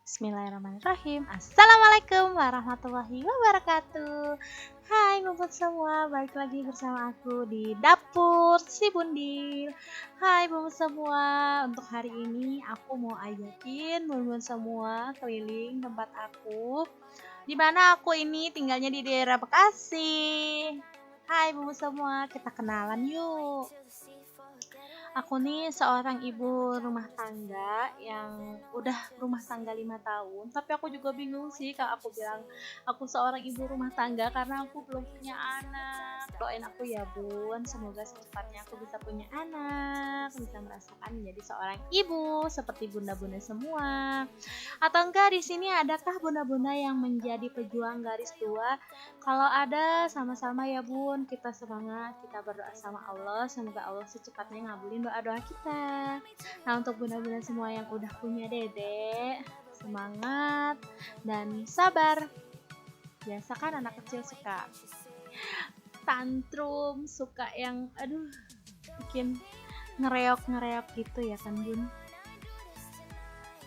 Bismillahirrahmanirrahim. Assalamualaikum warahmatullahi wabarakatuh. Hai ngumpul semua, balik lagi bersama aku di dapur si Bundil. Hai bumbu semua, untuk hari ini aku mau ajakin bumbu semua keliling tempat aku. Dimana aku ini tinggalnya di daerah Bekasi. Hai bumbu semua, kita kenalan yuk. Aku nih seorang ibu rumah tangga yang udah rumah tangga 5 tahun, tapi aku juga bingung sih kalau aku bilang aku seorang ibu rumah tangga karena aku belum punya anak. Doain aku ya bun, semoga secepatnya aku bisa punya anak, bisa merasakan menjadi seorang ibu seperti bunda-bunda semua. Atau enggak di sini adakah bunda-bunda yang menjadi pejuang garis 2? Kalau ada, sama-sama ya bun, kita semangat, kita berdoa sama Allah, semoga Allah secepatnya ngabulin doa-doa kita. Nah untuk bunda-bunda semua yang udah punya dedek, semangat dan sabar. Biasa kan anak kecil suka tantrum, suka yang bikin ngereok-ngereok gitu ya kan bun.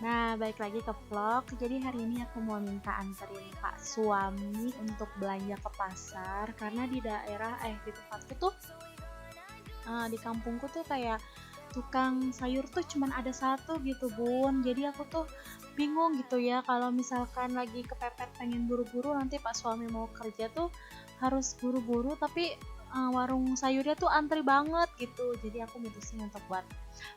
Nah, balik lagi ke vlog. Jadi hari ini aku mau minta anterin Pak suami untuk belanja ke pasar karena di daerah di tempatku tuh di kampungku tuh kayak tukang sayur tuh cuman ada satu gitu bun. Jadi aku tuh bingung gitu ya kalau misalkan lagi kepepet pengen buru-buru nanti Pak suami mau kerja tuh harus buru-buru tapi warung sayurnya tuh antri banget gitu. Jadi aku mutusin untuk buat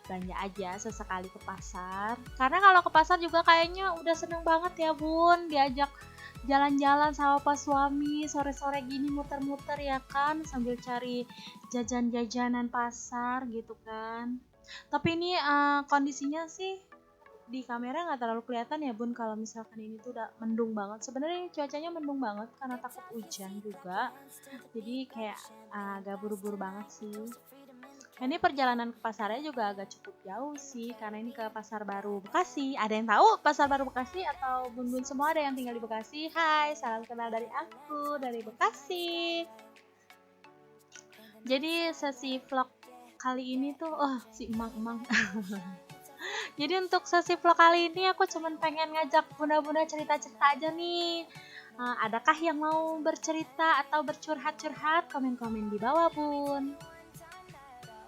belanja aja sesekali ke pasar karena kalau ke pasar juga kayaknya udah seneng banget ya bun diajak jalan-jalan sama pas suami sore-sore gini muter-muter ya kan sambil cari jajan-jajanan pasar gitu kan. Tapi ini kondisinya sih di kamera nggak terlalu kelihatan ya bun kalau misalkan ini tuh udah mendung banget. Sebenarnya cuacanya mendung banget karena takut hujan juga, jadi kayak agak buru-buru banget sih. Ini perjalanan ke pasarnya juga agak cukup jauh sih karena ini ke Pasar Baru Bekasi. Ada yang tahu Pasar Baru Bekasi atau bun-bun semua ada yang tinggal di Bekasi? Hai, salam kenal dari aku dari Bekasi. Jadi sesi vlog kali ini tuh si emang-emang. Jadi untuk sesi vlog kali ini aku cuman pengen ngajak bunda-bunda cerita-cerita aja nih. Adakah yang mau bercerita atau bercurhat-curhat? Komen-komen di bawah bun.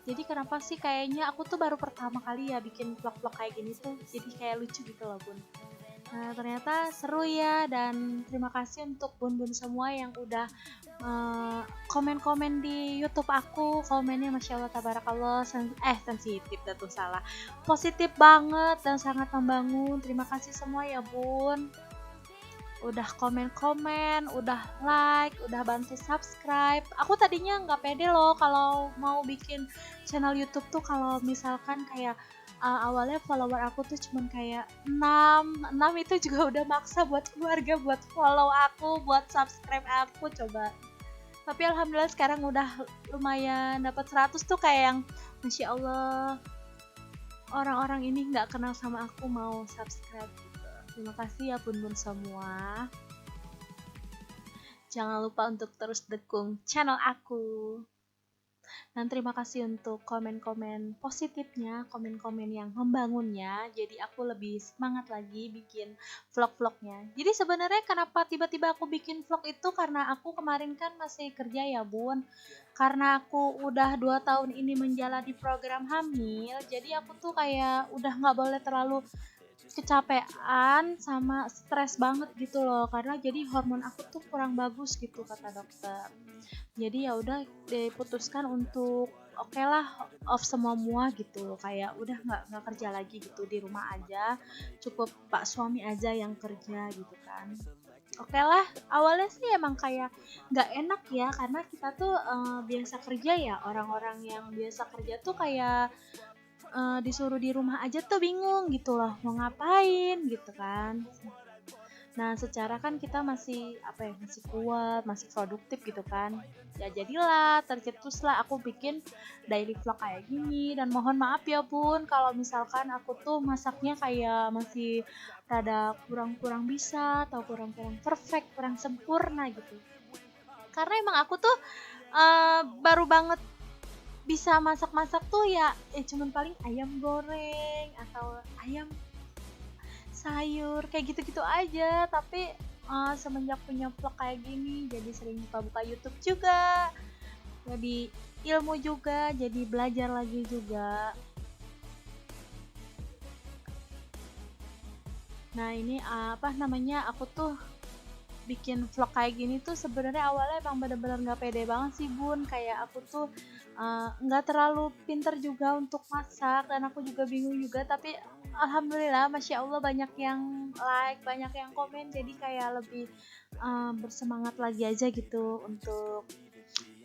Jadi kenapa sih kayaknya aku tuh baru pertama kali ya bikin vlog-vlog kayak gini tuh, jadi kayak lucu gitu loh bun. Nah ternyata seru ya, dan terima kasih untuk bun-bun semua yang udah komen-komen di YouTube aku. Komennya masya Allah tabarakallah sensitif tuh salah, positif banget dan sangat membangun. Terima kasih semua ya bun, udah komen-komen, udah like, udah bantu subscribe. Aku tadinya nggak pede loh kalau mau bikin channel YouTube tuh kalau misalkan kayak awalnya follower aku tuh cuman kayak 6 itu juga udah maksa buat keluarga buat follow aku, buat subscribe aku coba. Tapi alhamdulillah sekarang udah lumayan dapat 100 tuh kayak yang masya Allah, orang-orang ini nggak kenal sama aku mau subscribe. Terima kasih ya bun-bun semua. Jangan lupa untuk terus dukung channel aku. Dan terima kasih untuk komen-komen positifnya, komen-komen yang membangunnya. Jadi aku lebih semangat lagi bikin vlog-vlognya. Jadi sebenarnya kenapa tiba-tiba aku bikin vlog itu karena aku kemarin kan masih kerja ya bun. Karena aku udah 2 tahun ini menjalani program hamil, jadi aku tuh kayak udah gak boleh terlalu kecapean sama stres banget gitu loh, karena jadi hormon aku tuh kurang bagus gitu kata dokter. Jadi ya udah diputuskan untuk oke lah off semua gitu, kayak udah nggak kerja lagi gitu, di rumah aja, cukup Pak suami aja yang kerja gitu kan. Oke lah, awalnya sih emang kayak nggak enak ya karena kita tuh biasa kerja ya, orang-orang yang biasa kerja tuh kayak disuruh di rumah aja tuh bingung gitu loh mau ngapain gitu kan. Nah secara kan kita masih masih kuat, masih produktif gitu kan. Ya jadilah tercetuslah aku bikin daily vlog kayak gini, dan mohon maaf ya bun kalau misalkan aku tuh masaknya kayak masih rada kurang-kurang bisa atau kurang-kurang perfect, kurang sempurna gitu. Karena emang aku tuh baru banget bisa masak-masak tuh ya cuman paling ayam goreng atau ayam sayur kayak gitu-gitu aja. Tapi semenjak punya vlog kayak gini jadi sering buka-buka YouTube juga, jadi ilmu juga, jadi belajar lagi juga. Nah ini apa namanya, aku tuh bikin vlog kayak gini tuh sebenarnya awalnya emang bener-bener nggak pede banget sih bun. Kayak aku tuh nggak terlalu pinter juga untuk masak dan aku juga bingung juga, tapi alhamdulillah masya Allah banyak yang like, banyak yang komen, jadi kayak lebih bersemangat lagi aja gitu untuk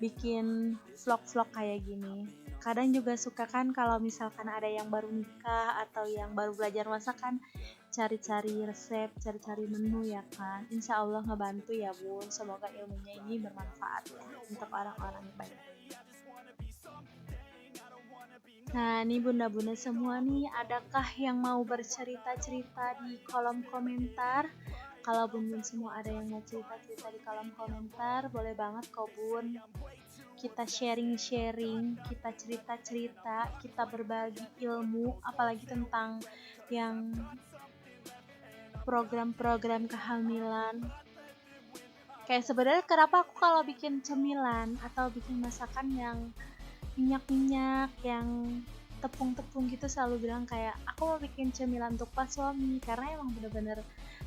bikin vlog-vlog kayak gini. Kadang juga suka kan kalau misalkan ada yang baru nikah atau yang baru belajar masak kan, cari-cari resep, cari-cari menu ya kan. Insya Allah ngebantu ya bun. Semoga ilmunya ini bermanfaat ya untuk orang-orang banyak. Nah nih bunda-bunda semua nih, adakah yang mau bercerita-cerita di kolom komentar? Kalau bun-bun semua ada yang mau cerita-cerita di kolom komentar, boleh banget kok bun. Kita sharing-sharing, kita cerita-cerita, kita berbagi ilmu, apalagi tentang yang program-program kehamilan. Kayak sebenarnya kenapa aku kalau bikin cemilan atau bikin masakan yang minyak-minyak, yang tepung-tepung gitu, selalu bilang kayak aku mau bikin cemilan untuk pas suami, karena emang bener-bener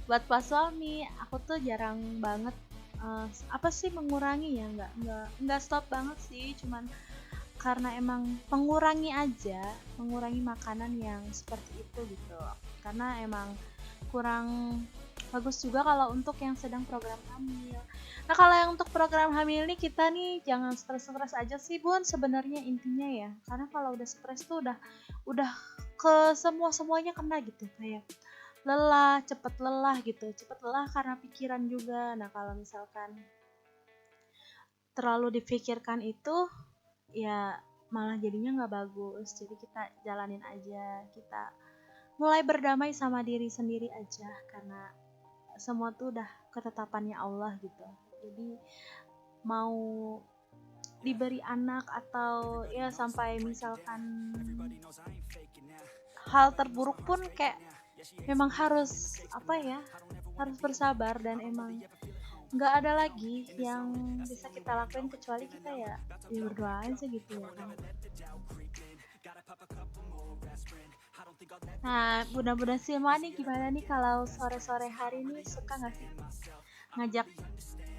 buat pas suami. Aku tuh jarang banget apa sih mengurangi ya, nggak stop banget sih, cuman karena emang mengurangi aja, mengurangi makanan yang seperti itu gitu, karena emang kurang bagus juga kalau untuk yang sedang program hamil. Nah kalau yang untuk program hamil nih, kita nih jangan stres-stres aja sih bun sebenarnya intinya ya, karena kalau udah stres tuh udah ke semuanya kena gitu, kayak lelah, cepet lelah gitu, cepet lelah karena pikiran juga. Nah kalau misalkan terlalu dipikirkan itu ya malah jadinya nggak bagus. Jadi kita jalanin aja, kita mulai berdamai sama diri sendiri aja, karena semua tuh udah ketetapannya Allah gitu. Jadi mau diberi anak atau ya sampai misalkan hal terburuk pun kayak memang harus apa ya, harus bersabar, dan emang nggak ada lagi yang bisa kita lakuin kecuali kita ya berdoa aja gitu ya kan. Nah bunda-bunda semua nih, gimana nih kalau sore-sore hari nih suka nggak sih ngajak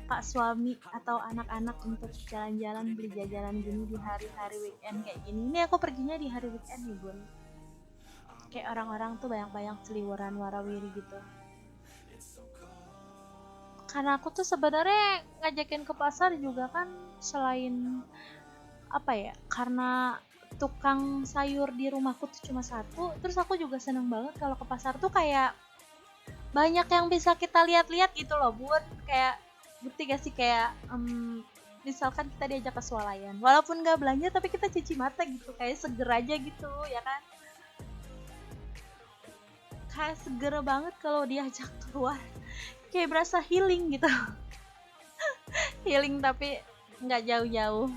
pak suami atau anak-anak untuk jalan-jalan, beli jajanan gini di hari-hari weekend kayak gini? Ini aku perginya di hari weekend nih bun, kayak orang-orang tuh banyak-banyak seliweran warawiri gitu. Karena aku tuh sebenarnya ngajakin ke pasar juga kan selain apa ya, karena tukang sayur di rumahku tuh cuma satu, terus aku juga seneng banget kalau ke pasar tuh kayak banyak yang bisa kita lihat-lihat gitu loh bun. Kayak ngerti gak sih, kayak misalkan kita diajak ke swalayan, walaupun gak belanja tapi kita cuci mata gitu, kayak seger aja gitu ya kan, kayak seger banget kalau diajak keluar, kayak berasa healing gitu. Healing tapi nggak jauh-jauh,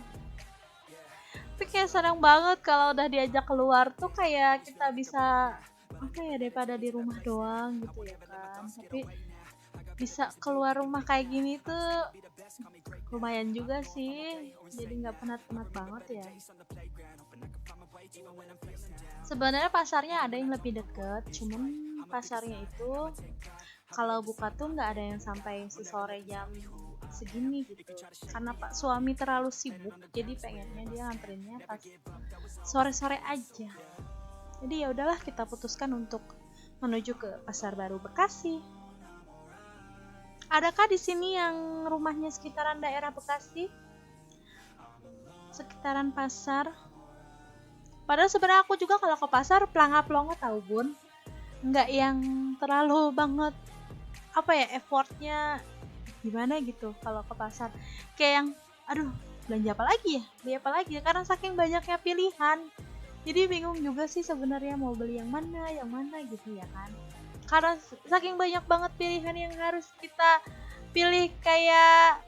tapi kayak senang banget kalau udah diajak keluar tuh, kayak kita bisa apa ya, daripada di rumah doang gitu ya kan. Tapi bisa keluar rumah kayak gini tuh lumayan juga sih, jadi nggak penat-penat banget ya. Sebenarnya pasarnya ada yang lebih deket, cuman pasarnya itu kalau buka tuh nggak ada yang sampai sesore jam segini gitu, karena pak suami terlalu sibuk, jadi pengennya dia nganterinnya pas sore-sore aja. Jadi ya udahlah, kita putuskan untuk menuju ke Pasar Baru Bekasi. Adakah di sini yang rumahnya sekitaran daerah Bekasi, sekitaran pasar? Padahal sebenarnya aku juga kalau ke pasar pelangap-pelongo tahu bun, nggak yang terlalu banget apa ya, effortnya gimana gitu kalau ke pasar. Kayak yang aduh, belanja apa lagi ya, beli apa lagi ya, karena saking banyaknya pilihan. Jadi bingung juga sih sebenarnya mau beli yang mana gitu ya kan. Karena saking banyak banget pilihan yang harus kita pilih, kayak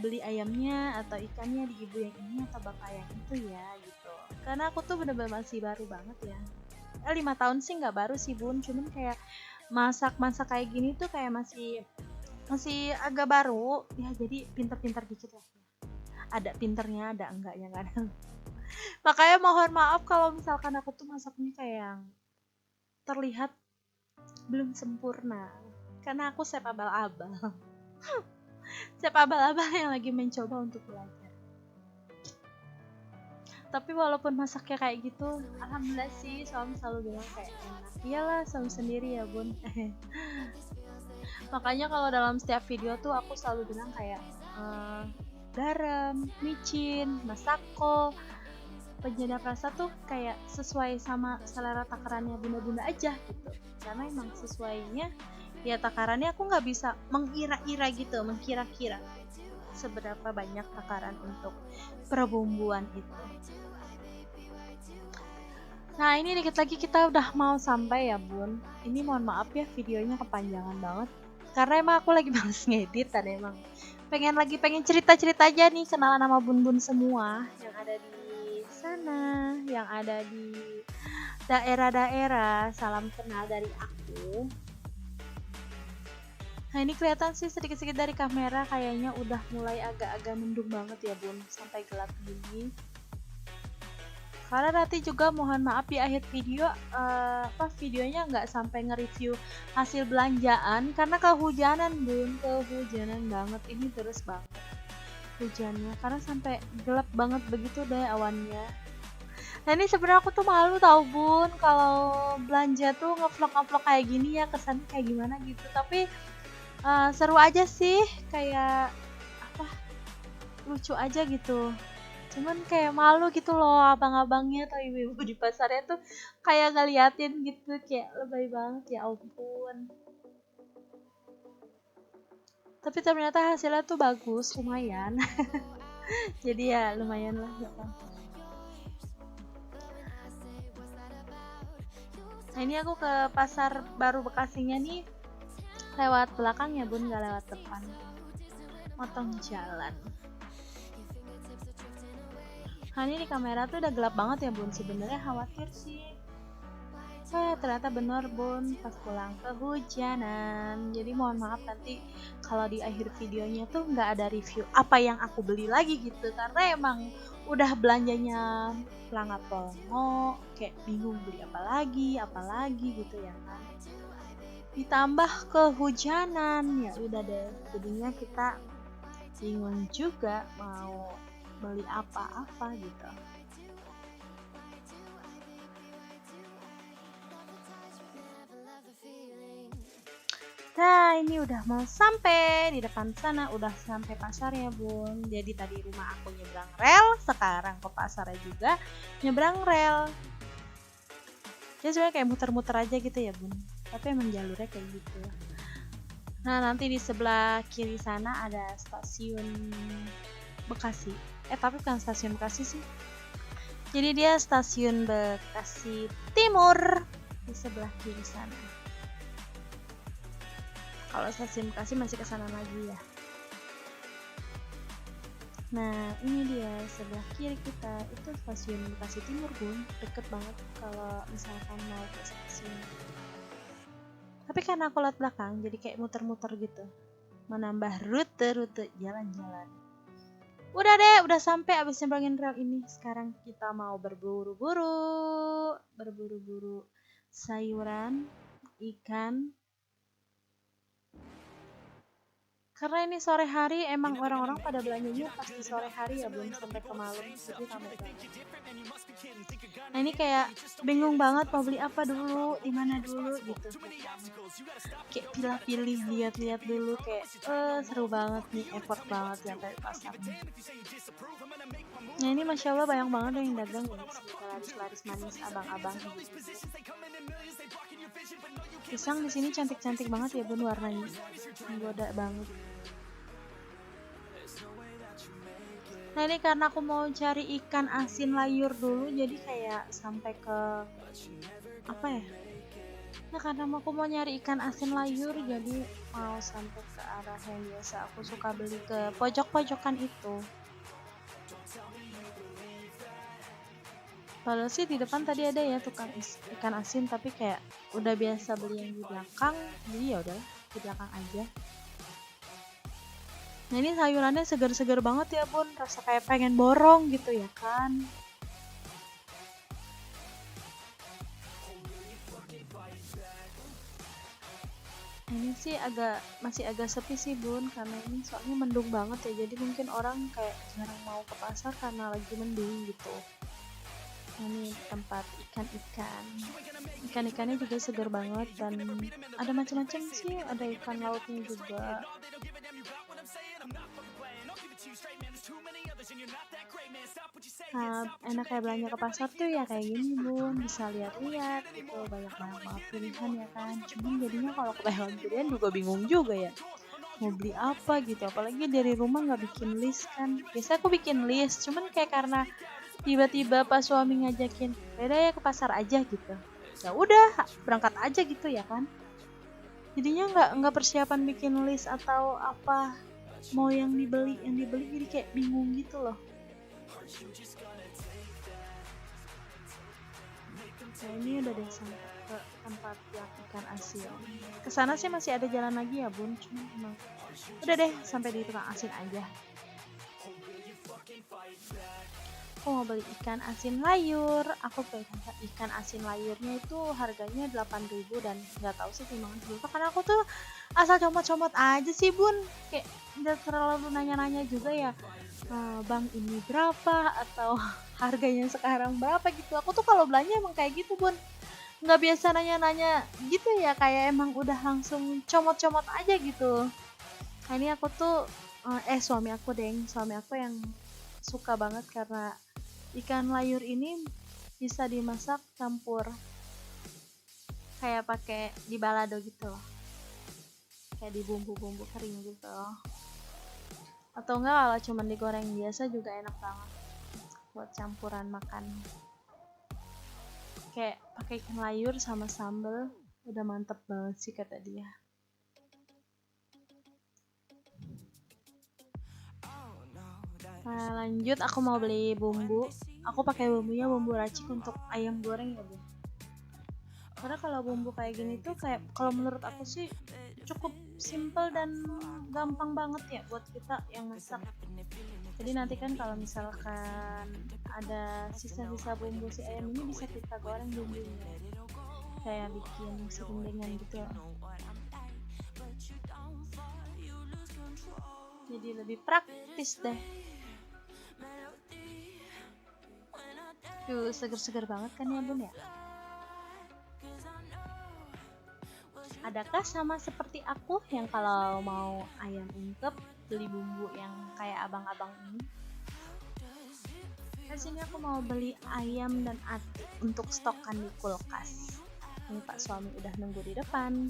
beli ayamnya atau ikannya di ibu yang ini atau bapak yang itu ya gitu. Karena aku tuh bener-bener masih baru banget ya. 5 tahun sih nggak baru sih bun, cuman kayak masak kayak gini tuh kayak masih masih agak baru ya, jadi pinter-pinter dikit lah, ada pinternya ada enggaknya kadang. Makanya mohon maaf kalau misalkan aku tuh masaknya kayak yang terlihat belum sempurna, karena aku chef abal-abal. Chef abal-abal yang lagi mencoba untuk belajar. Tapi walaupun masaknya kayak gitu, alhamdulillah sih suami selalu bilang kayak enak. Iyalah suami sendiri ya bun. Makanya kalau dalam setiap video tuh aku selalu bilang kayak garam, micin, masako, penyedap rasa tuh kayak sesuai sama selera takarannya bunda-bunda aja gitu. Karena emang sesuainya ya takarannya, aku nggak bisa mengira-ira gitu, mengkira-kira seberapa banyak takaran untuk perbumbuan itu. Nah ini dikit lagi kita udah mau sampai ya bun. Ini mohon maaf ya videonya kepanjangan banget, karena emang aku lagi males ngedit dan emang pengen cerita-cerita aja nih, kenalan sama bun-bun semua yang ada di sana, yang ada di daerah-daerah. Salam kenal dari aku. Nah ini kelihatan sih sedikit-sedikit dari kamera kayaknya udah mulai agak-agak mendung banget ya bun, sampai gelap gini. Karena nanti juga mohon maaf di akhir video videonya nggak sampai nge-review hasil belanjaan karena kehujanan bun, kehujanan banget ini, terus banget hujannya karena sampai gelap banget begitu deh awannya. Nah ini sebenarnya aku tuh malu tau bun kalau belanja tuh ngevlog kayak gini ya, kesannya kayak gimana gitu, tapi seru aja sih, kayak apa, lucu aja gitu. Cuman kayak malu gitu loh, abang-abangnya atau ibu-ibu di pasarnya tuh kayak ngeliatin gitu, kayak lebay banget ya ampun. Tapi ternyata hasilnya tuh bagus, lumayan. Jadi ya lumayan lah gitu. Nah ini aku ke pasar baru Bekasinya nih lewat belakang ya bun, gak lewat depan, motong jalan. Nah ini di kamera tuh udah gelap banget ya bun, sebenarnya khawatir sih. Ternyata bener bun, pas pulang kehujanan. Jadi mohon maaf nanti kalau di akhir videonya tuh nggak ada review apa yang aku beli lagi gitu, karena emang udah belanjanya pelangap pelongo, kayak bingung beli apa lagi gitu ya kan. Ditambah kehujanan, ya udah deh, jadinya kita bingung juga mau beli apa-apa gitu. Nah ini udah mau sampai di depan sana, udah sampai pasar ya bun. Jadi tadi rumah aku nyebrang rel, sekarang ke pasarnya juga nyebrang rel. Jadi sebenarnya kayak muter-muter aja gitu ya bun, tapi emang jalurnya kayak gitu. Nah nanti di sebelah kiri sana ada stasiun Bekasi. Tapi bukan stasiun Bekasi sih. Jadi dia stasiun Bekasi Timur di sebelah kiri sana. Kalau stasiun Bekasi masih ke sana lagi ya. Nah ini dia sebelah kiri kita itu stasiun Bekasi Timur bun, deket banget kalau misalkan mau ke stasiun. Tapi karena aku lihat belakang jadi kayak muter-muter gitu, menambah rute jalan-jalan. Udah deh, udah sampai abis nyebrangin rel ini. Sekarang kita mau berburu-buru sayuran, ikan. Karena ini sore hari, emang orang-orang pada belanjanya pas di sore hari ya, belum sampai ke malam, jadi ramai banget. Nah ini kayak bingung banget mau beli apa dulu, di mana dulu gitu. Kayak pilih-pilih, lihat-lihat dulu, kayak seru banget nih, effort banget ya kayak pasar. Nah ini masya Allah banyak banget yang dagang ya, laris-laris manis abang-abang gitu. Pisang di sini cantik-cantik banget ya bun, warnanya menggoda banget. Nah ini karena aku mau cari ikan asin layur dulu, jadi kayak sampai ke apa ya? Nah karena aku mau nyari ikan asin layur, jadi mau sampai ke arah yang biasa aku suka beli, ke pojok-pojokan itu. Padahal sih di depan tadi ada ya tukang ikan asin, tapi kayak udah biasa beli yang di belakang, jadi ya udah di belakang aja. Nah ini sayurannya segar-segar banget ya bun, rasa kayak pengen borong gitu ya kan. Ini sih masih agak sepi sih bun, karena ini soalnya mendung banget ya, jadi mungkin orang kayak jarang mau ke pasar karena lagi mendung gitu. Nah, ini tempat ikan-ikannya juga segar banget, dan ada macam-macam sih, ada ikan lautnya juga. Nah, enak kayak belanja ke pasar tuh ya kayak gini bun, bisa lihat-lihat gitu, banyak banget pilihan ya kan. Cuman jadinya kalau kebanyakan pilihan juga bingung juga ya, mau beli apa gitu, apalagi dari rumah nggak bikin list kan. Biasa aku bikin list, cuman kayak karena tiba-tiba pas suami ngajakin, beda ya ke pasar aja gitu, ya udah berangkat aja gitu ya kan. Jadinya nggak persiapan bikin list atau apa mau yang dibeli jadi kayak bingung gitu loh. Nah ini udah deh sampai ke tempat yang ikan asin. Kesana sih masih ada jalan lagi ya bun, cuma emang udah deh sampai di tukang asin aja. Aku mau beli ikan asin layur. Aku pengen ikan asin layurnya itu harganya 8.000, dan nggak tahu sih timbangan berapa karena aku tuh asal comot-comot aja sih bun, kayak nggak terlalu nanya-nanya juga ya, bang ini berapa atau harganya sekarang berapa gitu. Aku tuh kalau belanja emang kayak gitu bun, nggak biasa nanya-nanya gitu ya, kayak emang udah langsung comot-comot aja gitu. Nah ini aku tuh suami aku yang suka banget karena ikan layur ini bisa dimasak campur kayak pakai di balado gitu loh, kayak di bumbu-bumbu kering gitu loh. Atau enggak kalau cuman digoreng biasa juga enak banget buat campuran makan, kayak pakai ikan layur sama sambal udah mantep banget sih kata dia. Nah, lanjut aku mau beli bumbu. Aku pakai bumbunya bumbu racik untuk ayam goreng ya bun, karena kalau bumbu kayak gini tuh kayak kalau menurut aku sih cukup simple dan gampang banget ya buat kita yang masak. Jadi nanti kan kalau misalkan ada sisa-sisa bumbu si ayam ini bisa kita goreng bumbunya, kayak bikin serindengan gitu, jadi lebih praktis deh. Tuh seger-seger banget kan ya bun ya. Adakah sama seperti aku yang kalau mau ayam ungkep beli bumbu yang kayak abang-abang ini? Di sini aku mau beli ayam dan ati untuk stokkan di kulkas. Ini Pak suami udah nunggu di depan.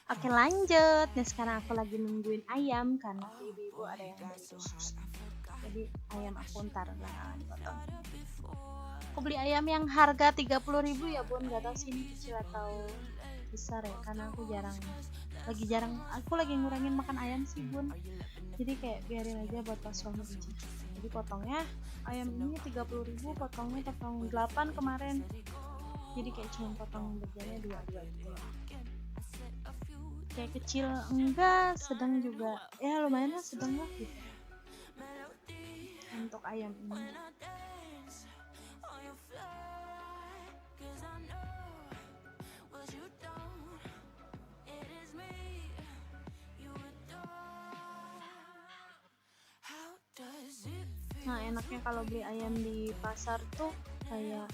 Oke lanjut. Nah sekarang aku lagi nungguin ayam karena ibu-ibu ada yang beli usus. Jadi ayam aku ntar bakalan dipotong. Aku beli ayam yang harga 30.000 ya bun, gak tau sih ini kecil atau besar ya, karena aku lagi ngurangin makan ayam sih bun, jadi kayak biarin aja buat pas suami aja. Jadi potongnya ayam ini 30.000, potong 8 kemarin, jadi kayak cuma potong bagiannya 2 gitu ya, kayak kecil enggak, sedang juga ya lumayan lah, sedang lah gitu untuk ayam ini. Nah enaknya kalau beli ayam di pasar tuh kayak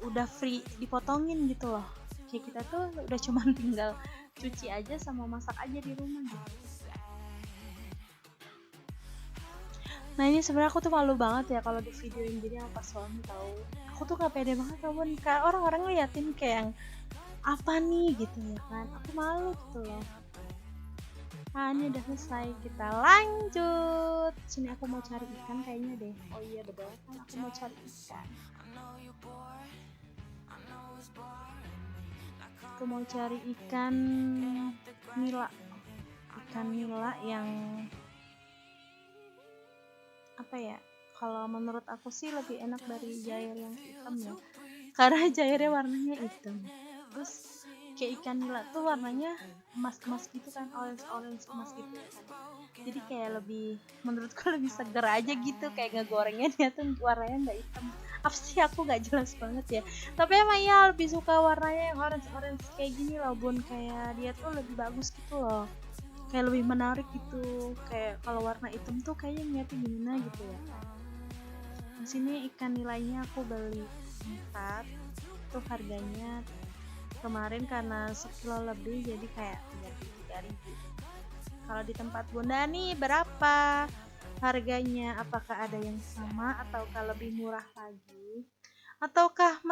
udah free dipotongin gitu loh, kayak kita tuh udah cuman tinggal cuci aja sama masak aja di rumah gitu. Nah ini sebenarnya aku tuh malu banget ya kalau di videoin gini sama pas suami tahu. Aku tuh gak pede banget kawan, kayak orang-orang ngeliatin kayak yang apa nih gitu ya kan, aku malu gitu loh. Nah ini udah selesai, kita lanjut. Sini aku mau cari ikan kayaknya deh. Oh iya betul kan, aku mau cari ikan. Aku mau cari ikan nila. Ikan nila yang apa ya, kalau menurut aku sih lebih enak dari Jair yang hitam ya, karena Jairnya warnanya hitam, terus kayak ikan nila tuh warnanya emas-emas gitu kan, orange emas gitu ya kan, jadi kayak lebih, menurutku lebih seger aja gitu, kayak ngegorengnya dia tuh warnanya nggak hitam. Apa sih, aku nggak jelas banget ya, tapi emang ya lebih suka warnanya yang orange kayak gini loh bun, kayak dia tuh lebih bagus gitu loh, kayak lebih menarik gitu, kayak kalau warna hitam tuh kayaknya ngeliatnya gimana gitu ya kan. Di sini ikan nilainya aku beli 4 tuh, harganya kemarin karena sekilo lebih jadi kayak 33.000. Kalau di tempat bunda nih berapa harganya, apakah ada yang sama ataukah lebih murah lagi, ataukah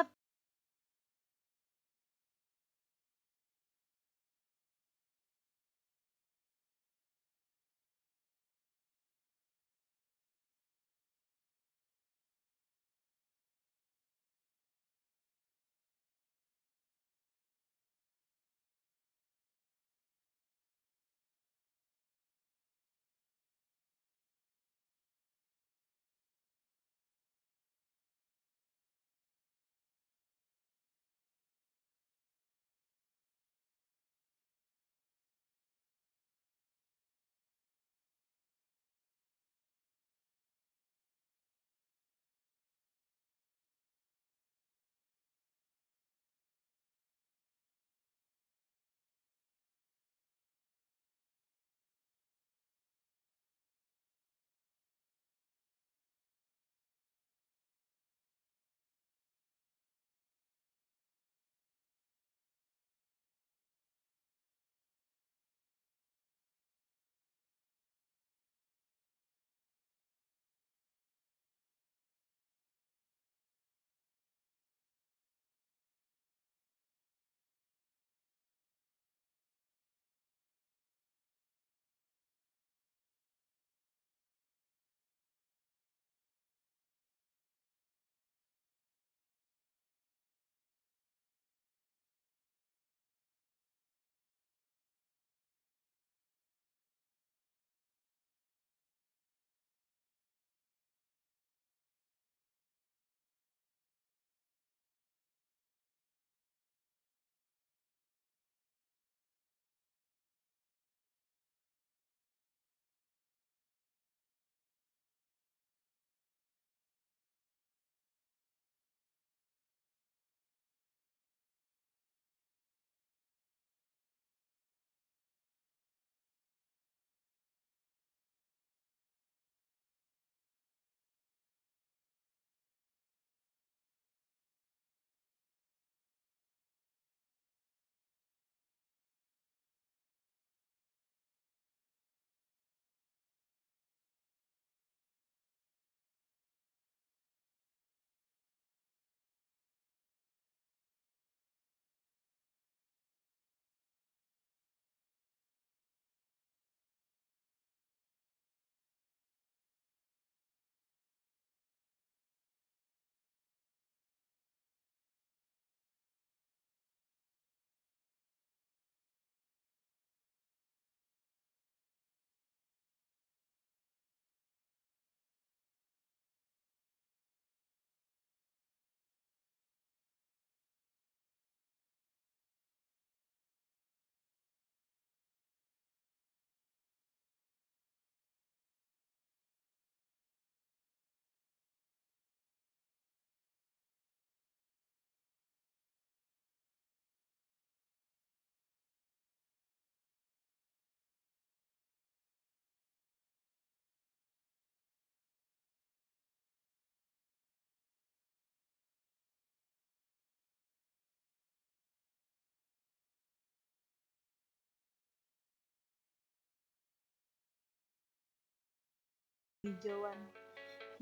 hijauan,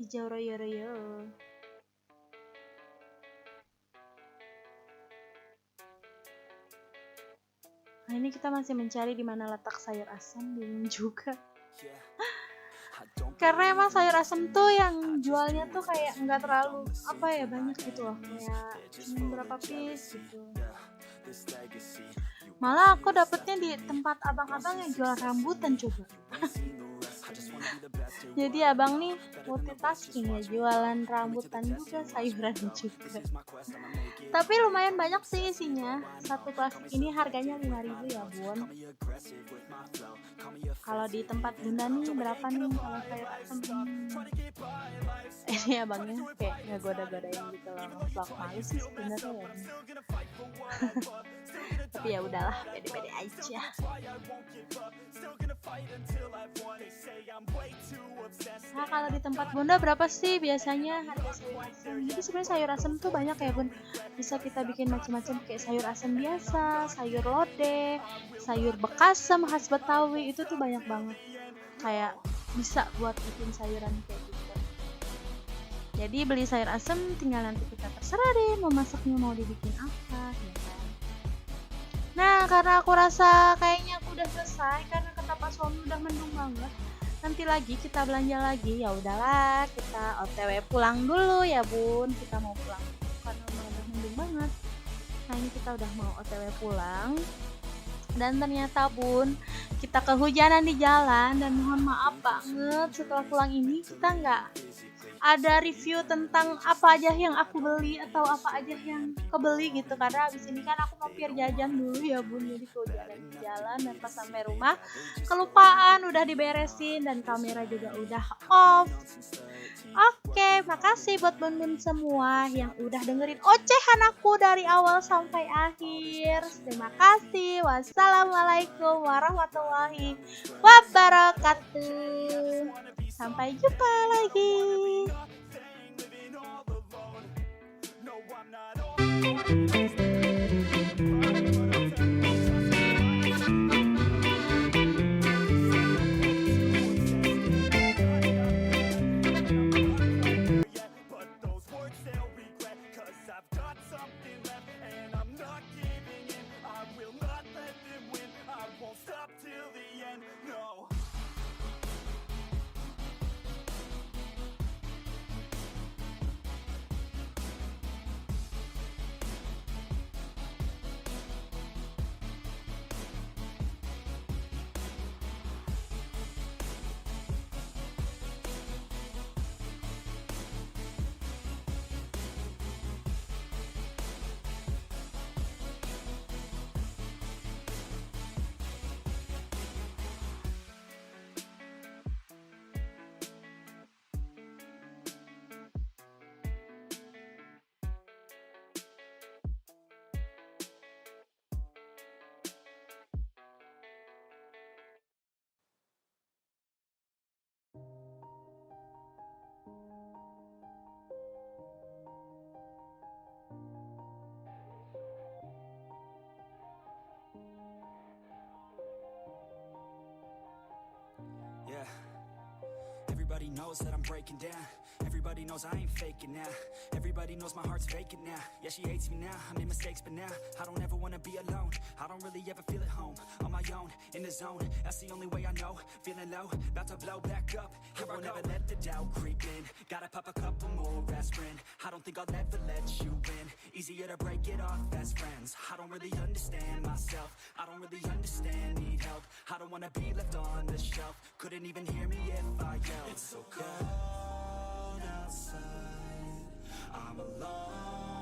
hijau royo-royo. Nah, ini kita masih mencari di mana letak sayur asam, bingung juga. Karena emang sayur asam tuh yang jualnya tuh kayak nggak terlalu apa ya, banyak gitu loh, kayak cuma berapa piece gitu. Malah aku dapetnya di tempat abang-abang yang jual rambutan coba. Jadi abang nih multitasking ya, jualan rambutan juga, sayuran juga. Tapi lumayan banyak sih isinya. Satu plastik ini harganya 5.000 ya bun. Kalau di tempat bunda nih berapa nih kalau sayur asem ini abangnya kayak ngegoda-godain gitu loh, vlog malu sih sebenarnya ya. Tapi ya udahlah, pede-pede aja. Nah kalau di tempat bunda berapa sih biasanya harga sayur asem? Jadi sebenarnya sayur asem tuh banyak ya bun, bisa kita bikin macam-macam kayak sayur asem biasa, sayur lodeh, sayur bekasem khas Betawi, itu tuh banyak banget, kayak bisa buat bikin sayuran kayak gitu. Jadi beli sayur asem tinggal nanti kita terserah deh mau masaknya mau dibikin apa ya kan. Nah karena aku rasa kayaknya aku udah selesai karena kata Pak suami udah mendung banget. Nanti lagi kita belanja lagi, ya udahlah kita OTW pulang dulu ya bun, kita mau pulang karena udah mendung banget. Nah ini kita udah mau OTW pulang dan ternyata bun kita kehujanan di jalan dan mohon maaf banget setelah pulang ini kita nggak ada review tentang apa aja yang aku beli atau apa aja yang kebeli gitu, karena abis ini kan aku mampir jajan dulu ya bun, jadi kehujanan di jalan dan pas sampai rumah kelupaan udah diberesin dan kamera juga udah off. Oke, makasih buat bun-bun semua yang udah dengerin ocehan aku dari awal sampai akhir. Terima kasih. Wassalamualaikum warahmatullahi wabarakatuh. Sampai jumpa lagi. Yeah, everybody knows that I'm breaking down. Everybody knows I ain't faking now. Everybody knows my heart's vacant now. Yeah, she hates me now, I made mistakes but now I don't ever wanna be alone. I don't really ever feel at home. On my own, in the zone, that's the only way I know. Feeling low, about to blow back up. I won't ever let the doubt creep in. Gotta pop a couple more aspirin. I don't think I'll ever let you in. Easier to break it off best friends. I don't really understand myself. I don't really understand, need help. I don't wanna be left on the shelf. Couldn't even hear me if I yelled. It's so cold outside, I'm alone